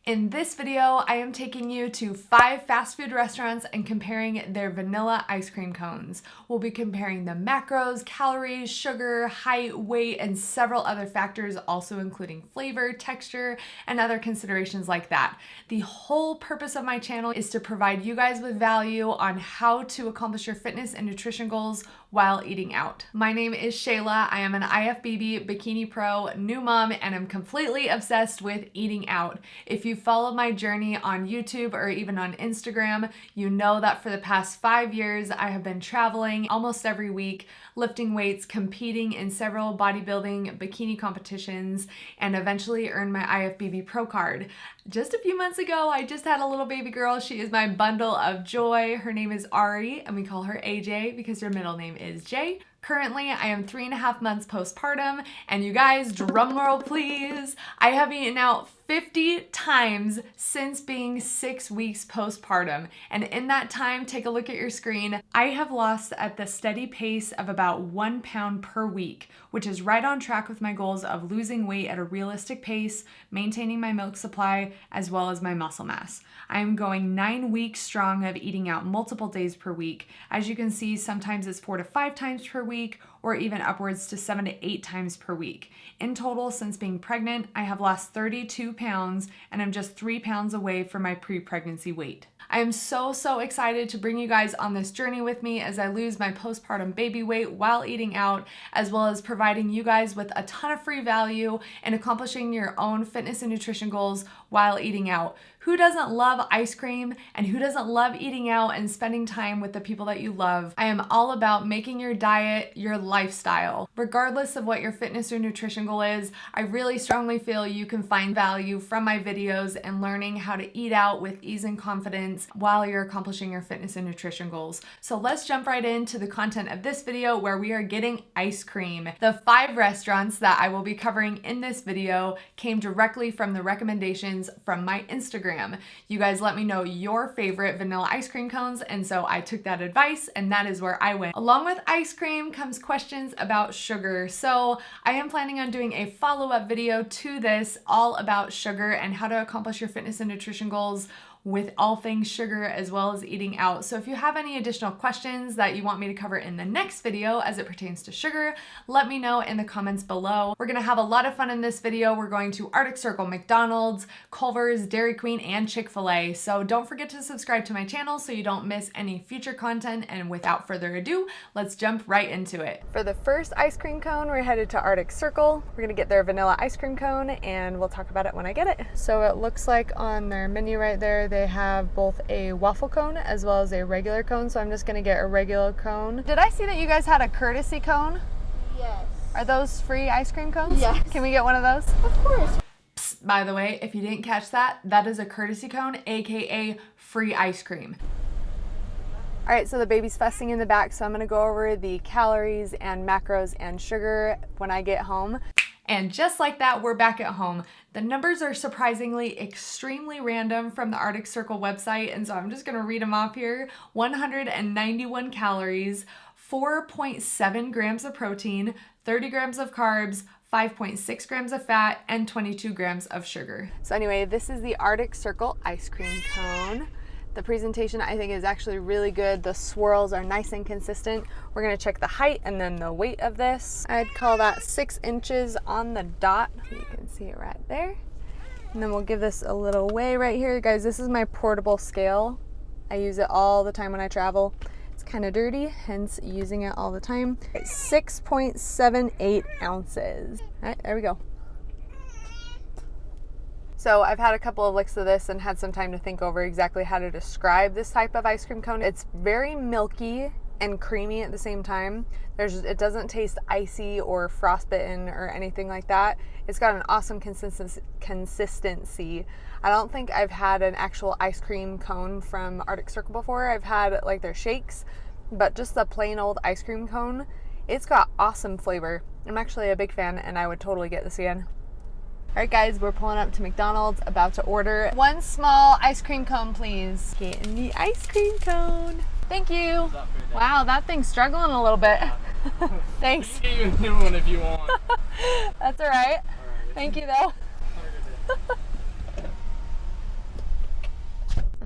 In this video, I am taking you to 5 fast food restaurants and comparing their vanilla ice cream cones. We'll be comparing the macros, calories, sugar, height, weight, and several other factors, also including flavor, texture, and other considerations like that. The whole purpose of my channel is to provide you guys with value on how to accomplish your fitness and nutrition goals while eating out. My name is Shayla. I am an IFBB bikini pro, new mom, and I'm completely obsessed with eating out. If you follow my journey on YouTube or even on Instagram, you know that for the past 5 years, I have been traveling almost every week, lifting weights, competing in several bodybuilding bikini competitions, and eventually earned my IFBB pro card. Just a few months ago, I just had a little baby girl. She is my bundle of joy. Her name is Ari, and we call her AJ because her middle name is Jay. Currently, I am 3.5 months postpartum, and you guys, drum roll please, I have eaten out 50 times since being 6 weeks postpartum. And in that time, take a look at your screen, I have lost at the steady pace of about 1 pound per week, which is right on track with my goals of losing weight at a realistic pace, maintaining my milk supply, as well as my muscle mass. I am going 9 weeks strong of eating out multiple days per week. As you can see, sometimes it's 4 to 5 times per week, or even upwards to 7 to 8 times per week. In total, since being pregnant, I have lost 32 pounds, and I'm just 3 pounds away from my pre-pregnancy weight. I am so excited to bring you guys on this journey with me as I lose my postpartum baby weight while eating out, as well as providing you guys with a ton of free value and accomplishing your own fitness and nutrition goals while eating out. Who doesn't love ice cream, and who doesn't love eating out and spending time with the people that you love? I am all about making your diet your lifestyle. Regardless of what your fitness or nutrition goal is, I really strongly feel you can find value from my videos and learning how to eat out with ease and confidence while you're accomplishing your fitness and nutrition goals. So let's jump right into the content of this video where we are getting ice cream. The 5 restaurants that I will be covering in this video came directly from the recommendations from my Instagram. You guys let me know your favorite vanilla ice cream cones, and so I took that advice, and that is where I went. Along with ice cream comes questions about sugar. So I am planning on doing a follow-up video to this all about sugar and how to accomplish your fitness and nutrition goals with all things sugar as well as eating out. So if you have any additional questions that you want me to cover in the next video as it pertains to sugar, let me know in the comments below. We're gonna have a lot of fun in this video. We're going to Arctic Circle, McDonald's, Culvers, Dairy Queen, and Chick-Fil-A. So don't forget to subscribe to my channel so you don't miss any future content. And without further ado, let's jump right into it. For the first ice cream cone, we're headed to Arctic Circle. We're gonna get their vanilla ice cream cone and we'll talk about it when I get it. So it looks like on their menu right there, they have both a waffle cone as well as a regular cone, so I'm just gonna get a regular cone. Did I see that you guys had a courtesy cone? Yes. Are those free ice cream cones? Yes. Can we get one of those? Of course. Psst, by the way, if you didn't catch that, that is a courtesy cone, aka free ice cream. All right, so the baby's fussing in the back, so I'm gonna go over the calories and macros and sugar when I get home. And just like that, we're back at home. The numbers are surprisingly extremely random from the Arctic Circle website, and so I'm just gonna read them off here. 191 calories, 4.7 grams of protein, 30 grams of carbs, 5.6 grams of fat, and 22 grams of sugar. So anyway, this is the Arctic Circle ice cream cone. The presentation I think is actually really good. The swirls are nice and consistent. We're gonna check the height and then the weight of this. I'd call that 6 inches on the dot. You can see it right there. And then we'll give this a little weigh right here. Guys, this is my portable scale. I use it all the time when I travel. It's kind of dirty, hence using it all the time. It's 6.78 ounces. All right, there we go. So I've had a couple of licks of this and had some time to think over exactly how to describe this type of ice cream cone. It's very milky and creamy at the same time. It doesn't taste icy or frostbitten or anything like that. It's got an awesome consistency. I don't think I've had an actual ice cream cone from Arctic Circle before. I've had like their shakes, but just the plain old ice cream cone, it's got awesome flavor. I'm actually a big fan and I would totally get this again. All right, guys, we're pulling up to McDonald's, about to order 1 small ice cream cone, please. Getting the ice cream cone. Thank you. Wow, that thing's struggling a little bit. Thanks. You can get you a new one if you want. That's all right. Thank you, though.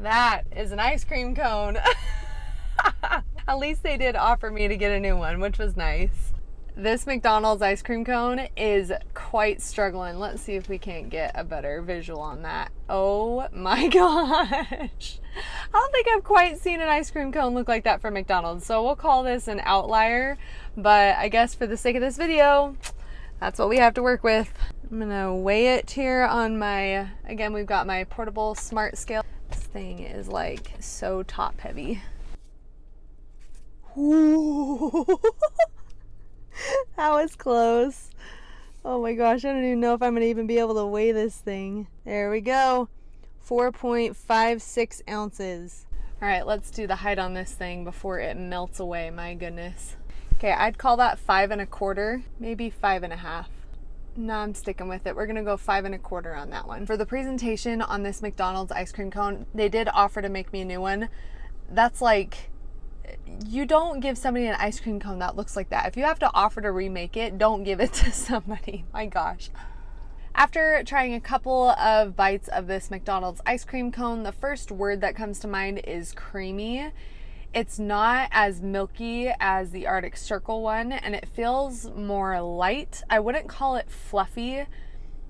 That is an ice cream cone. At least they did offer me to get a new one, which was nice. This McDonald's ice cream cone is quite struggling. Let's see if we can't get a better visual on that. Oh my gosh. I don't think I've quite seen an ice cream cone look like that from McDonald's. So we'll call this an outlier. But I guess for the sake of this video, that's what we have to work with. I'm gonna weigh it here on my, again, we've got my portable smart scale. This thing is like so top heavy. Ooh. That was close. Oh my gosh, I don't even know if I'm gonna even be able to weigh this thing. There we go. 4.56 ounces. All right, let's do the height on this thing before it melts away. My goodness. Okay, I'd call that 5 1/4, maybe 5 1/2. No, I'm sticking with it. We're gonna go 5 1/4 on that one. For the presentation on this McDonald's ice cream cone, they did offer to make me a new one. That's like, you don't give somebody an ice cream cone that looks like that. If you have to offer to remake it, don't give it to somebody. My gosh. After trying a couple of bites of this McDonald's ice cream cone, the first word that comes to mind is creamy. It's not as milky as the Arctic Circle one, and it feels more light. I wouldn't call it fluffy,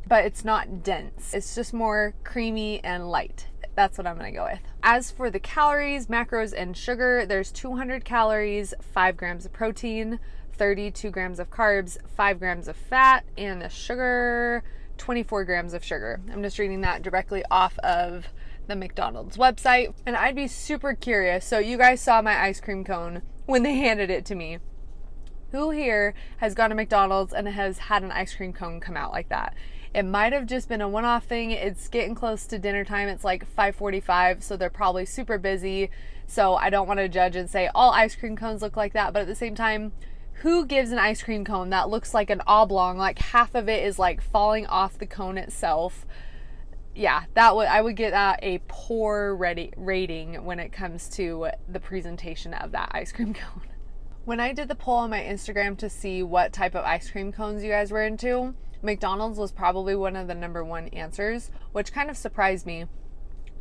but it's not dense. It's just more creamy and light. That's what I'm gonna go with. As for the calories, macros, and sugar, there's 200 calories, 5 grams of protein, 32 grams of carbs, 5 grams of fat, and the sugar, 24 grams of sugar. I'm just reading that directly off of the McDonald's website. And I'd be super curious. So you guys saw my ice cream cone when they handed it to me. Who here has gone to McDonald's and has had an ice cream cone come out like that? It might have just been a one-off thing. It's getting close to dinner time. It's like 5:45, so they're probably super busy. So I don't want to judge and say all ice cream cones look like that. But at the same time, who gives an ice cream cone that looks like an oblong, like half of it is like falling off the cone itself? Yeah, I would get that a poor rating when it comes to the presentation of that ice cream cone. When I did the poll on my Instagram to see what type of ice cream cones you guys were into, McDonald's was probably one of the #1 answers, which kind of surprised me.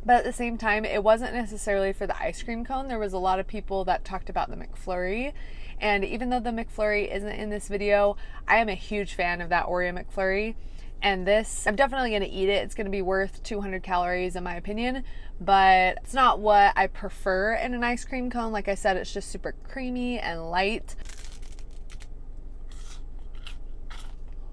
But at the same time, it wasn't necessarily for the ice cream cone. There was a lot of people that talked about the McFlurry. And even though the McFlurry isn't in this video, I am a huge fan of that Oreo McFlurry. And this, I'm definitely going to eat it. It's going to be worth 200 calories in my opinion, but it's not what I prefer in an ice cream cone. Like I said, it's just super creamy and light.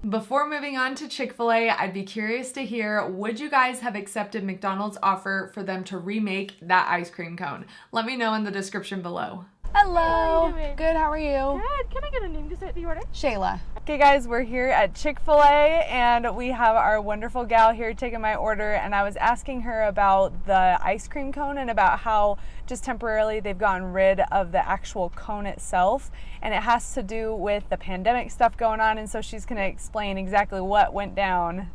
Before moving on to Chick-Fil-A, I'd be curious to hear, would you guys have accepted McDonald's offer for them to remake that ice cream cone? Let me know in the description below. Hello. How are you doing? Good, how are you? Good. Can I get a name to set the order? Shayla. Okay guys, we're here at Chick-Fil-A and we have our wonderful gal here taking my order, and I was asking her about the ice cream cone and about how just temporarily they've gotten rid of the actual cone itself, and it has to do with the pandemic stuff going on, and so she's going to explain exactly what went down.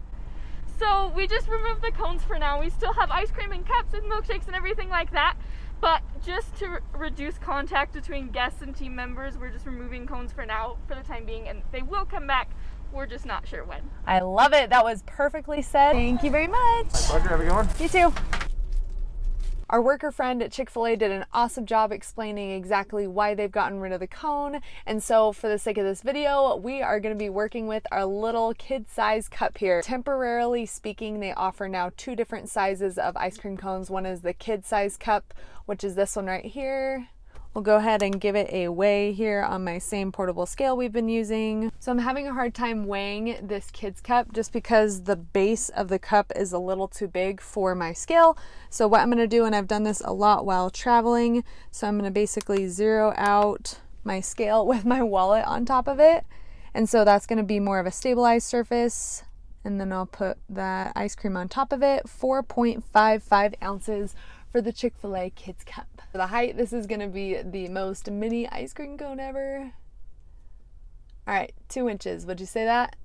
So we just removed the cones for now. We still have ice cream and cups and milkshakes and everything like that. But just to reduce contact between guests and team members, we're just removing cones for now, for the time being, and they will come back. We're just not sure when. I love it. That was perfectly said. Thank you very much. My pleasure. Have a good one. You too. Our worker friend at Chick-fil-A did an awesome job explaining exactly why they've gotten rid of the cone. And so for the sake of this video, we are going to be working with our little kid size cup here. Temporarily speaking, they offer now 2 different sizes of ice cream cones. One is the kid size cup, which is this one right here. We'll go ahead and give it a weigh here on my same portable scale we've been using. So I'm having a hard time weighing this kid's cup just because the base of the cup is a little too big for my scale. So what I'm gonna do, and I've done this a lot while traveling, so I'm gonna basically zero out my scale with my wallet on top of it. And so that's gonna be more of a stabilized surface. And then I'll put that ice cream on top of it, 4.55 ounces for the Chick-fil-A kids cup. For the height, this is gonna be the most mini ice cream cone ever. All right, 2 inches, would you say that?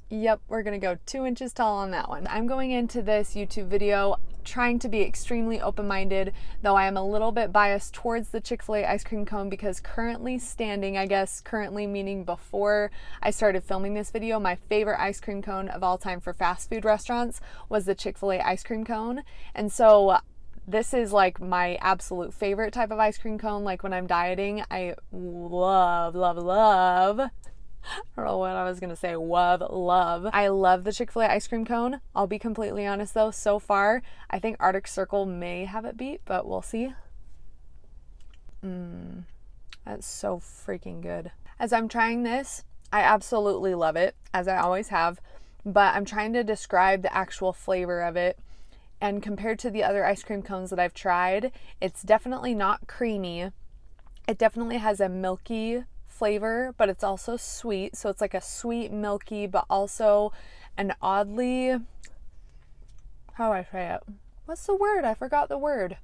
Yep, we're gonna go 2 inches tall on that one. I'm going into this YouTube video trying to be extremely open-minded, though I am a little bit biased towards the Chick-fil-A ice cream cone because currently standing, I guess currently meaning before I started filming this video, my favorite ice cream cone of all time for fast food restaurants was the Chick-fil-A ice cream cone. And so This is like my absolute favorite type of ice cream cone. Like when I'm dieting, I love, love, love. I don't know what I was gonna say. Love. I love the Chick-fil-A ice cream cone. I'll be completely honest though, so far, I think Arctic Circle may have it beat, but we'll see. That's so freaking good. As I'm trying this, I absolutely love it, as I always have, but I'm trying to describe the actual flavor of it. And compared to the other ice cream cones that I've tried, it's definitely not creamy. It definitely has a milky flavor, but it's also sweet. So it's like a sweet, milky, but also an oddly, how do I say it? What's the word? I forgot the word.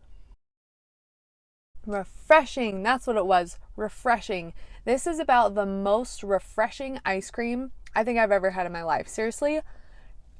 Refreshing. That's what it was. Refreshing. This is about the most refreshing ice cream I think I've ever had in my life. Seriously,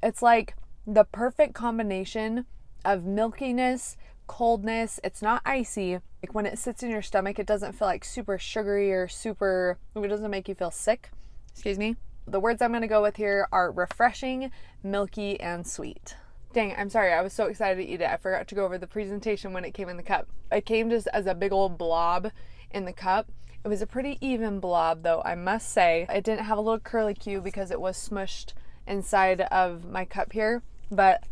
it's like the perfect combination of milkiness, coldness. It's not icy. Like when it sits in your stomach, it doesn't feel like super sugary or super, it doesn't make you feel sick. Excuse me. The words I'm going to go with here are refreshing, milky, and sweet. Dang, I'm sorry. I was so excited to eat it. I forgot to go over the presentation when it came in the cup. It came just as a big old blob in the cup. It was a pretty even blob though, I must say. It didn't have a little curly Q because it was smushed inside of my cup here. But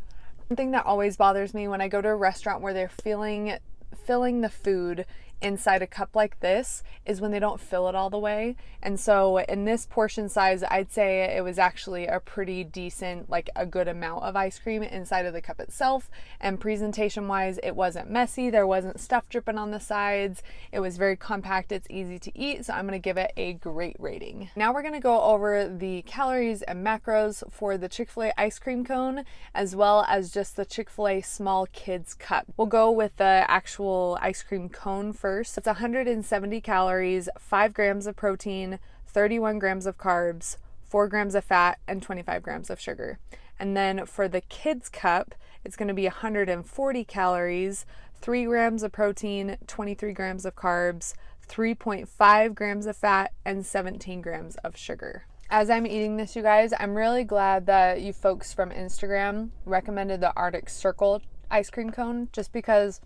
one thing that always bothers me when I go to a restaurant where they're filling the food inside a cup like this is when they don't fill it all the way. And so in this portion size, I'd say it was actually a pretty decent, like a good amount of ice cream inside of the cup itself. And presentation wise, it wasn't messy. There wasn't stuff dripping on the sides. It was very compact. It's easy to eat. So I'm going to give it a great rating. Now we're going to go over the calories and macros for the Chick-fil-A ice cream cone, as well as just the Chick-fil-A small kids cup. We'll go with the actual ice cream cone first. It's 170 calories, 5 grams of protein, 31 grams of carbs, 4 grams of fat, and 25 grams of sugar. And then for the kids cup, it's going to be 140 calories, 3 grams of protein, 23 grams of carbs, 3.5 grams of fat, and 17 grams of sugar. As I'm eating this, you guys, I'm really glad that you folks from Instagram recommended the Arctic Circle ice cream cone, just because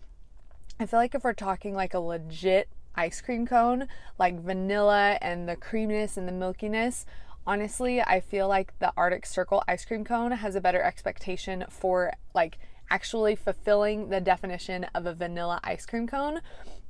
I feel like if we're talking like a legit ice cream cone, like vanilla and the creaminess and the milkiness, honestly, I feel like the Arctic Circle ice cream cone has a better expectation for like actually fulfilling the definition of a vanilla ice cream cone.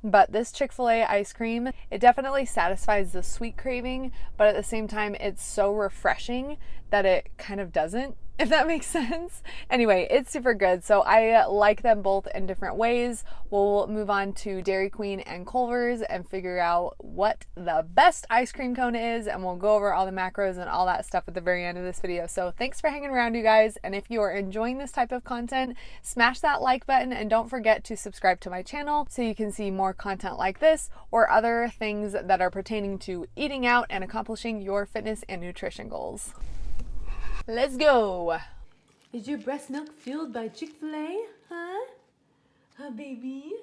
But this Chick-fil-A ice cream, it definitely satisfies the sweet craving, but at the same time, it's so refreshing that it kind of doesn't, if that makes sense. Anyway, it's super good. So I like them both in different ways. We'll move on to Dairy Queen and Culver's and figure out what the best ice cream cone is, and we'll go over all the macros and all that stuff at the very end of this video. So thanks for hanging around, you guys. And if you are enjoying this type of content, smash that like button and don't forget to subscribe to my channel so you can see more content like this or other things that are pertaining to eating out and accomplishing your fitness and nutrition goals. Let's go. Is your breast milk fueled by Chick-fil-A? Huh? Huh, baby?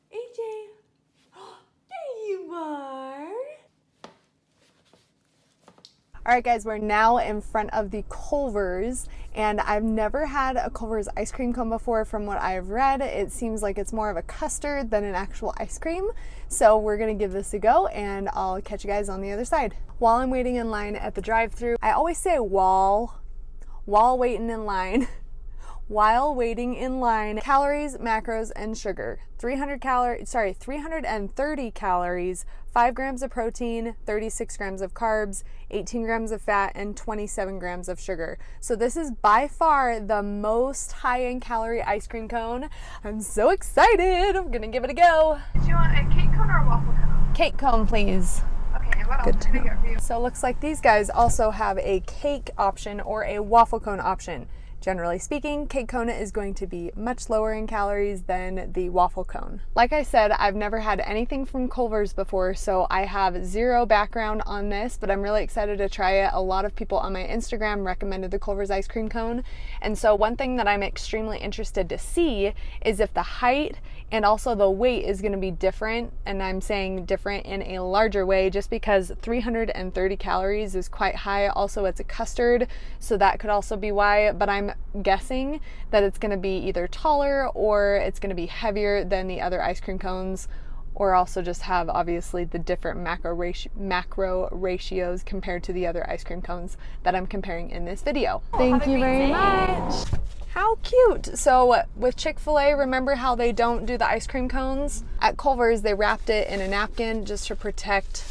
AJ? There you are. All right, guys, we're now in front of the Culvers, and I've never had a Culver's ice cream cone before. From what I've read, it seems like it's more of a custard than an actual ice cream. So we're gonna give this a go, and I'll catch you guys on the other side. While I'm waiting in line at the drive-thru, I always say while waiting in line. While waiting in line, calories, macros, and sugar. 330 calories, 5 grams of protein, 36 grams of carbs, 18 grams of fat, and 27 grams of sugar. So this is by far the most high in calorie ice cream cone. I'm so excited. I'm gonna give it a go. Do you want a cake cone or a waffle cone? Cake cone, please. Okay, what else can I get for you? So it looks like these guys also have a cake option or a waffle cone option. Generally speaking, cake cone is going to be much lower in calories than the waffle cone. Like I said, I've never had anything from Culver's before, so I have zero background on this, but I'm really excited to try it. A lot of people on my Instagram recommended the Culver's ice cream cone. And so one thing that I'm extremely interested to see is if the height and also the weight is going to be different. And I'm saying different in a larger way just because 330 calories is quite high. Also, it's a custard, so that could also be why. But I'm guessing that it's going to be either taller or it's going to be heavier than the other ice cream cones, or also just have obviously the different macro ratios compared to the other ice cream cones that I'm comparing in this video. Thank you very much. How cute. So with Chick-Fil-A, remember how they don't do the ice cream cones? At Culver's, they wrapped it in a napkin just to protect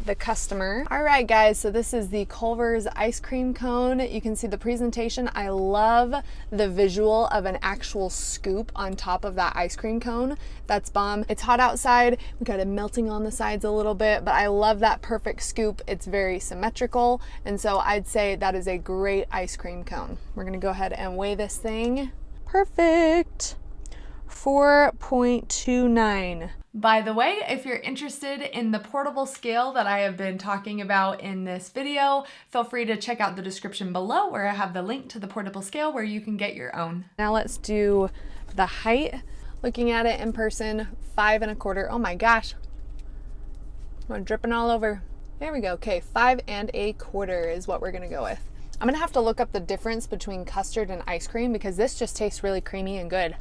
the customer. All right, guys, so this is the Culver's ice cream cone. You can see the presentation. I love the visual of an actual scoop on top of that ice cream cone. That's bomb. It's hot outside. We got it melting on the sides a little bit, but I love that perfect scoop. It's very symmetrical, and so I'd say that is a great ice cream cone. We're gonna go ahead and weigh this thing. Perfect. 4.29. By the way, if you're interested in the portable scale that I have been talking about in this video, feel free to check out the description below where I have the link to the portable scale where you can get your own. Now let's do the height. Looking at it in person, 5 1/4. Oh my gosh, I'm dripping all over. There we go. Okay, 5 1/4 is what we're gonna go with. I'm gonna have to look up the difference between custard and ice cream because this just tastes really creamy and good.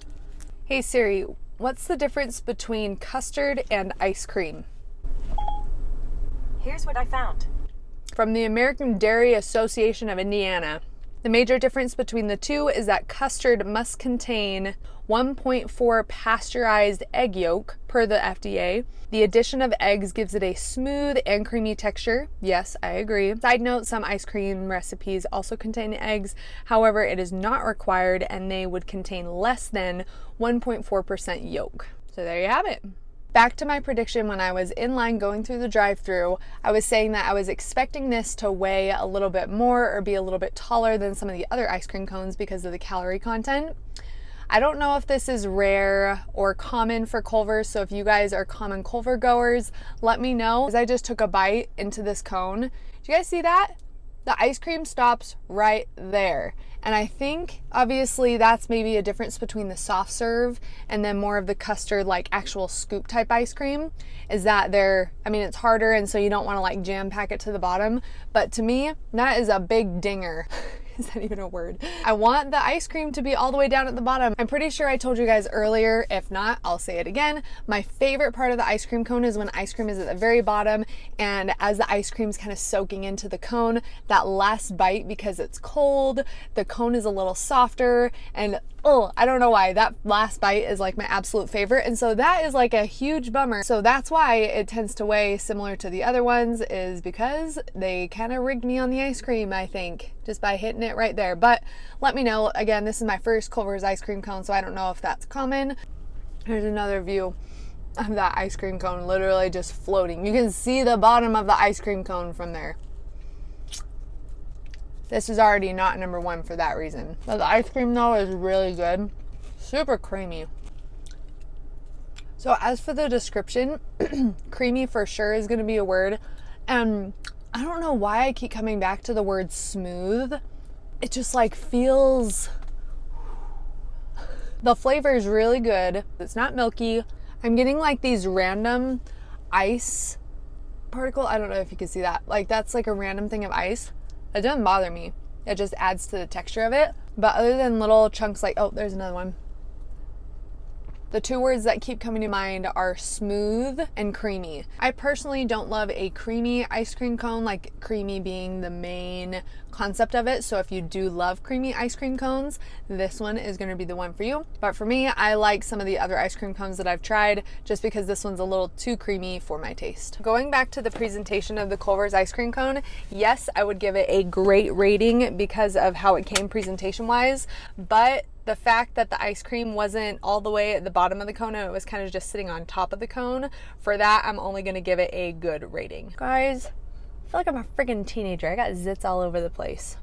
Hey Siri, what's the difference between custard and ice cream? Here's what I found. From the American Dairy Association of Indiana. The major difference between the two is that custard must contain 1.4 pasteurized egg yolk per the FDA. The addition of eggs gives it a smooth and creamy texture. Yes, I agree. Side note, some ice cream recipes also contain eggs. However, it is not required and they would contain less than 1.4% yolk. So there you have it. Back to my prediction when I was in line going through the drive-thru, I was saying that I was expecting this to weigh a little bit more or be a little bit taller than some of the other ice cream cones because of the calorie content. I don't know if this is rare or common for Culver, so if you guys are common Culver goers, let me know. As I just took a bite into this cone. Did you guys see that? The ice cream stops right there. And I think obviously that's maybe a difference between the soft serve and then more of the custard, like actual scoop type ice cream, is that it's harder and so you don't want to like jam pack it to the bottom. But to me, that is a big dinger. Is that even a word? I want the ice cream to be all the way down at the bottom. I'm pretty sure I told you guys earlier. If not, I'll say it again. My favorite part of the ice cream cone is when ice cream is at the very bottom and as the ice cream's kind of soaking into the cone, that last bite, because it's cold, the cone is a little softer, and I don't know why, that last bite is like my absolute favorite, and so that is like a huge bummer. So that's why it tends to weigh similar to the other ones, is because they kind of rigged me on the ice cream, I think, just by hitting it right there. But let me know. Again, this is my first Culver's ice cream cone, so I don't know if that's common. Here's another view of that ice cream cone literally just floating. You can see the bottom of the ice cream cone from there. This is already not number one for that reason. But the ice cream though is really good. Super creamy. So as for the description, creamy for sure is gonna be a word. And I don't know why I keep coming back to the word smooth. It just like feels, the flavor is really good. It's not milky. I'm getting like these random ice particle. I don't know if you can see that. Like that's like a random thing of ice. It doesn't bother me. It just adds to the texture of it. But other than little chunks like, oh, there's another one. The two words that keep coming to mind are smooth and creamy. I personally don't love a creamy ice cream cone, like creamy being the main concept of it. So if you do love creamy ice cream cones, this one is going to be the one for you. But for me, I like some of the other ice cream cones that I've tried just because this one's a little too creamy for my taste. Going back to the presentation of the Culver's ice cream cone, yes, I would give it a great rating because of how it came presentation wise, but the fact that the ice cream wasn't all the way at the bottom of the cone and it was kind of just sitting on top of the cone, for that I'm only going to give it a good rating. Guys, I feel like I'm a freaking teenager. I got zits all over the place.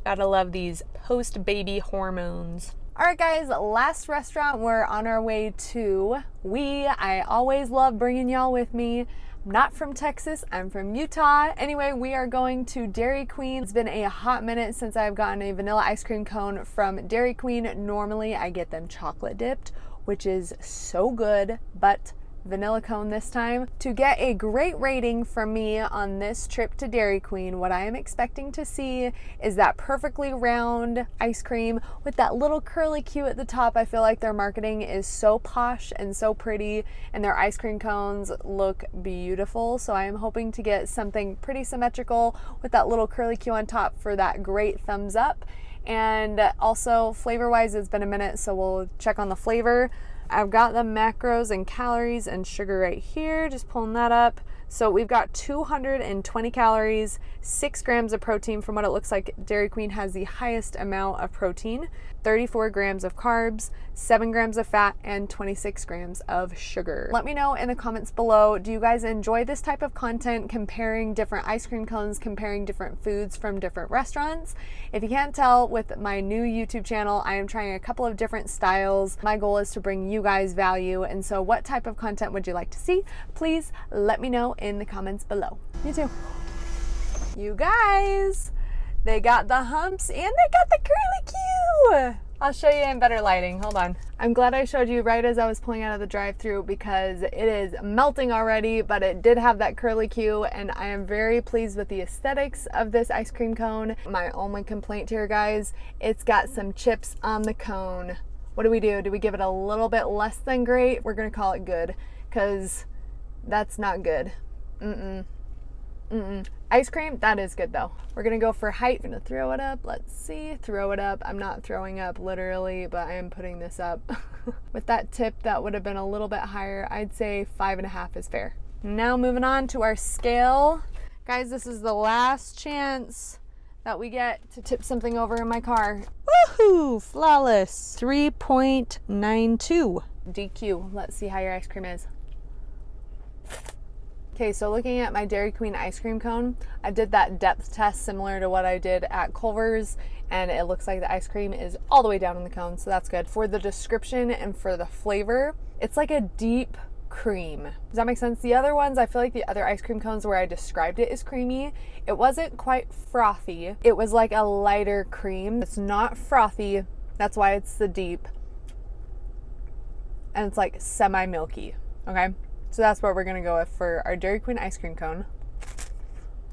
Gotta love these post-baby hormones. Alright guys, last restaurant we're on our way to. I always love bringing y'all with me. I'm not from Texas, I'm from Utah. Anyway, we are going to Dairy Queen. It's been a hot minute since I've gotten a vanilla ice cream cone from Dairy Queen. Normally I get them chocolate dipped, which is so good, but vanilla cone this time. To get a great rating from me on this trip to Dairy Queen, what I am expecting to see is that perfectly round ice cream with that little curly Q at the top. I feel like their marketing is so posh and so pretty, and their ice cream cones look beautiful. So I am hoping to get something pretty symmetrical with that little curly Q on top for that great thumbs up. And also flavor-wise, it's been a minute, so we'll check on the flavor. I've got the macros and calories and sugar right here, just pulling that up. So we've got 220 calories, 6 grams of protein. From what it looks like, Dairy Queen has the highest amount of protein, 34 grams of carbs, 7 grams of fat, and 26 grams of sugar. Let me know in the comments below, do you guys enjoy this type of content, comparing different ice cream cones, comparing different foods from different restaurants? If you can't tell, with my new YouTube channel, I am trying a couple of different styles. My goal is to bring you guys value, and so what type of content would you like to see? Please let me know in the comments below. You too. You guys, they got the humps and they got the curly Q. I'll show you in better lighting. Hold on. I'm glad I showed you right as I was pulling out of the drive-thru because it is melting already, but it did have that curly Q, and I am very pleased with the aesthetics of this ice cream cone. My only complaint here, guys, it's got some chips on the cone. What do we do? Do we give it a little bit less than great? We're gonna call it good, because that's not good. Ice cream, that is good though. We're gonna go for height. I'm gonna throw it up. Let's see, throw it up. I'm not throwing up literally, but I am putting this up. With that tip, that would have been a little bit higher. I'd say 5.5 is fair. Now moving on to our scale. Guys, this is the last chance that we get to tip something over in my car. Woohoo, flawless. 3.92. DQ, let's see how your ice cream is. Okay, so looking at my Dairy Queen ice cream cone, I did that depth test similar to what I did at Culver's, and it looks like the ice cream is all the way down in the cone, so that's good. For the description and for the flavor, it's like a deep cream. Does that make sense? The other ones, I feel like the other ice cream cones where I described it as creamy, it wasn't quite frothy. It was like a lighter cream. It's not frothy, that's why it's the deep. And it's like semi-milky, okay? So that's what we're gonna go with for our Dairy Queen ice cream cone.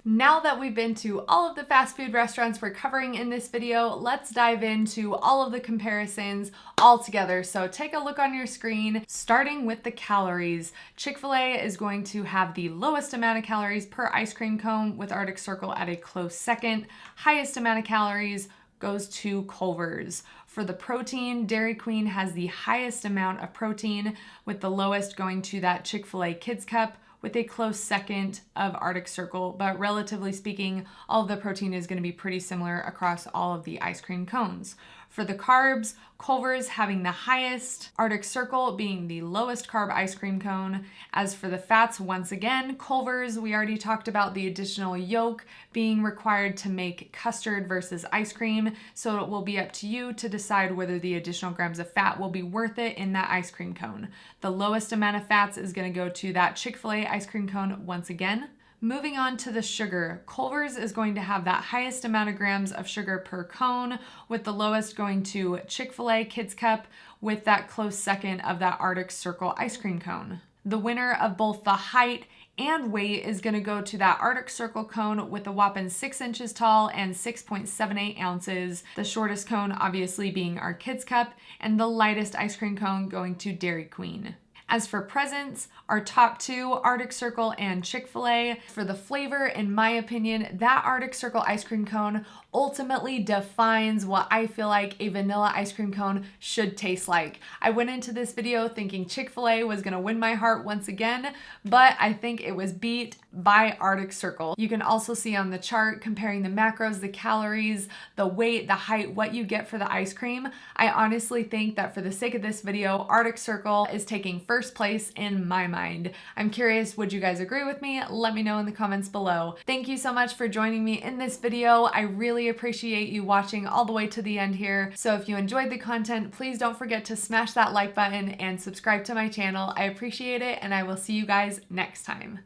Now that we've been to all of the fast food restaurants we're covering in this video, let's dive into all of the comparisons all together. So take a look on your screen, starting with the calories. Chick-Fil-A is going to have the lowest amount of calories per ice cream cone, with Arctic Circle at a close second. Highest amount of calories goes to Culver's. For the protein, Dairy Queen has the highest amount of protein, with the lowest going to that Chick-fil-A Kids Cup, with a close second of Arctic Circle. But relatively speaking, all of the protein is going to be pretty similar across all of the ice cream cones. For the carbs, Culver's having the highest, Arctic Circle being the lowest carb ice cream cone. As for the fats, once again, Culver's, we already talked about the additional yolk being required to make custard versus ice cream, so it will be up to you to decide whether the additional grams of fat will be worth it in that ice cream cone. The lowest amount of fats is going to go to that Chick-fil-A ice cream cone once again. Moving on to the sugar, Culver's is going to have that highest amount of grams of sugar per cone, with the lowest going to Chick-fil-A Kids Cup, with that close second of that Arctic Circle ice cream cone. The winner of both the height and weight is going to go to that Arctic Circle cone, with a whopping 6 inches tall and 6.78 ounces. The shortest cone obviously being our Kids Cup, and the lightest ice cream cone going to Dairy Queen. As for presents, our top two, Arctic Circle and Chick-fil-A. For the flavor, in my opinion, that Arctic Circle ice cream cone ultimately defines what I feel like a vanilla ice cream cone should taste like. I went into this video thinking Chick-fil-A was gonna win my heart once again, but I think it was beat by Arctic Circle. You can also see on the chart comparing the macros, the calories, the weight, the height, what you get for the ice cream. I honestly think that for the sake of this video, Arctic Circle is taking first place in my mind. I'm curious, would you guys agree with me? Let me know in the comments below. Thank you so much for joining me in this video. I really appreciate you watching all the way to the end here. So if you enjoyed the content, please don't forget to smash that like button and subscribe to my channel. I appreciate it, and I will see you guys next time.